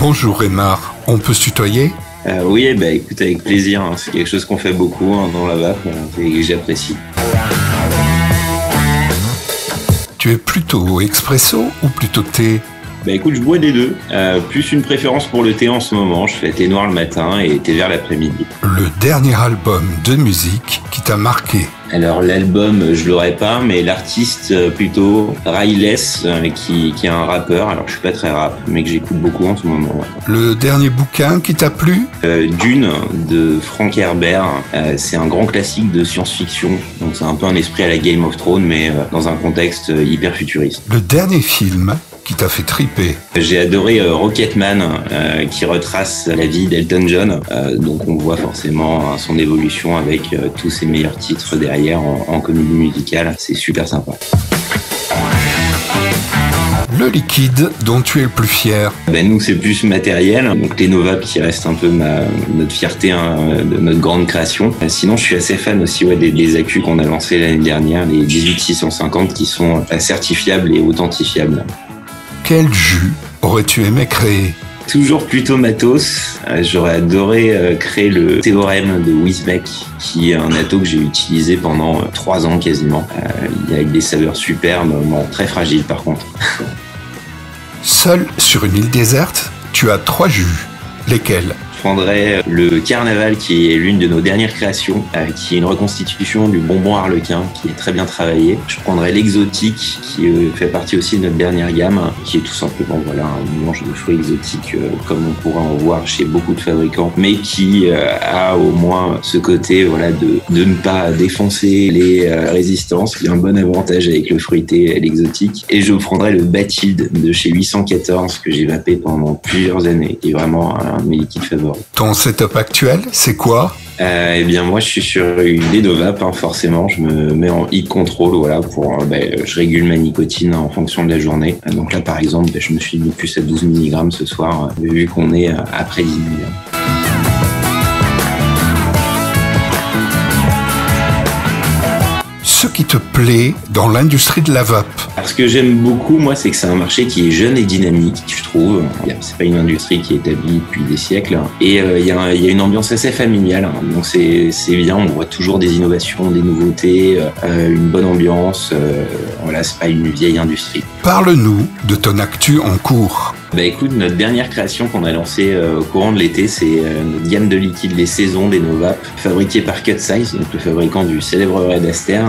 Bonjour Aymar, on peut se tutoyer? Oui, écoute, avec plaisir. C'est quelque chose qu'on fait beaucoup dans la VAP et que j'apprécie. Tu es plutôt expresso ou plutôt thé? Écoute, je bois des deux. Plus une préférence pour le thé en ce moment. Je fais thé noir le matin et thé vert l'après-midi. Le dernier album de musique qui t'a marqué? Alors l'album, je l'aurais pas, mais l'artiste plutôt Ryless, qui est un rappeur. Alors je suis pas très rap, mais que j'écoute beaucoup en ce moment. Le dernier bouquin qui t'a plu? Dune de Frank Herbert. C'est un grand classique de science-fiction. Donc c'est un peu un esprit à la Game of Thrones, mais dans un contexte hyper futuriste. Le dernier film qui t'a fait triper? J'ai adoré Rocketman, qui retrace la vie d'Elton John. Donc on voit forcément son évolution avec tous ses meilleurs titres derrière en comédie musicale. C'est super sympa. Le liquide dont tu es le plus fier? Nous, c'est plus matériel. Donc les Novap qui restent un peu notre fierté, de notre grande création. Sinon, je suis assez fan aussi des accus qu'on a lancés l'année dernière, les 18650 qui sont certifiables et authentifiables. Quel jus aurais-tu aimé créer? Toujours plutôt matos. J'aurais adoré créer le théorème de Wisbeck, qui est un atto que j'ai utilisé pendant 3 ans quasiment. Avec des saveurs superbes, très fragiles par contre. Seul sur une île déserte, tu as 3 jus. Lesquels? Je prendrais le Carnaval, qui est l'une de nos dernières créations, qui est une reconstitution du bonbon harlequin, qui est très bien travaillé. Je prendrais l'exotique, qui fait partie aussi de notre dernière gamme, qui est tout simplement un mélange de fruits exotiques, comme on pourrait en voir chez beaucoup de fabricants, mais qui a au moins ce côté de ne pas défoncer les résistances. Il y a un bon avantage avec le fruité et l'exotique. Et je prendrais le Bathilde de chez 814, que j'ai vapé pendant plusieurs années, qui est vraiment un de mes liquides favoris. Ton setup actuel, c'est quoi? Moi, je suis sur une Dedovap, forcément. Je me mets en heat control, je régule ma nicotine en fonction de la journée. Donc là, par exemple, je me suis mis plus à 12 mg ce soir, vu qu'on est après 10 mg. Ce qui te plaît dans l'industrie de la vape? Ce que j'aime beaucoup, moi, c'est que c'est un marché qui est jeune et dynamique, je trouve. C'est pas une industrie qui est établie depuis des siècles. Et il y a une ambiance assez familiale. Donc c'est bien, on voit toujours des innovations, des nouveautés, une bonne ambiance. C'est pas une vieille industrie. Parle-nous de ton actu en cours. Écoute, notre dernière création qu'on a lancée au courant de l'été, c'est notre gamme de liquides, les saisons des Novap, fabriquée par Cut Size, donc le fabricant du célèbre Red Aster,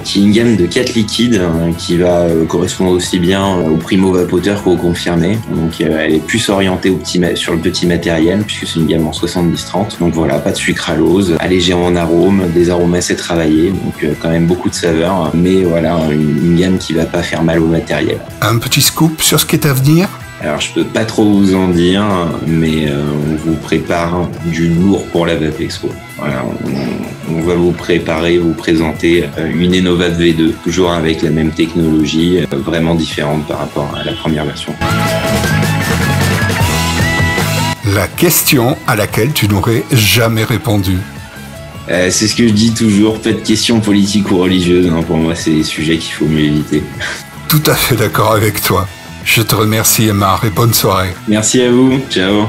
qui est une gamme de 4 liquides qui va correspondre aussi bien aux primo-vapoteurs qu'aux confirmés. Donc elle est plus orientée sur le petit matériel, puisque c'est une gamme en 70-30. Donc voilà, pas de sucralose, allégé en arômes, des arômes assez travaillés, donc quand même beaucoup de saveurs, mais une gamme qui va pas faire mal au matériel. Un petit scoop sur ce qui est à venir? Alors je peux pas trop vous en dire, mais on vous prépare du lourd pour la Vape Expo. On va vous présenter une Enovap V2, toujours avec la même technologie, vraiment différente par rapport à la première version. La question à laquelle tu n'aurais jamais répondu. C'est ce que je dis toujours, pas de questions politiques ou religieuses. Pour moi, c'est des sujets qu'il faut mieux éviter. Tout à fait d'accord avec toi. Je te remercie Aymar et bonne soirée. Merci à vous, ciao.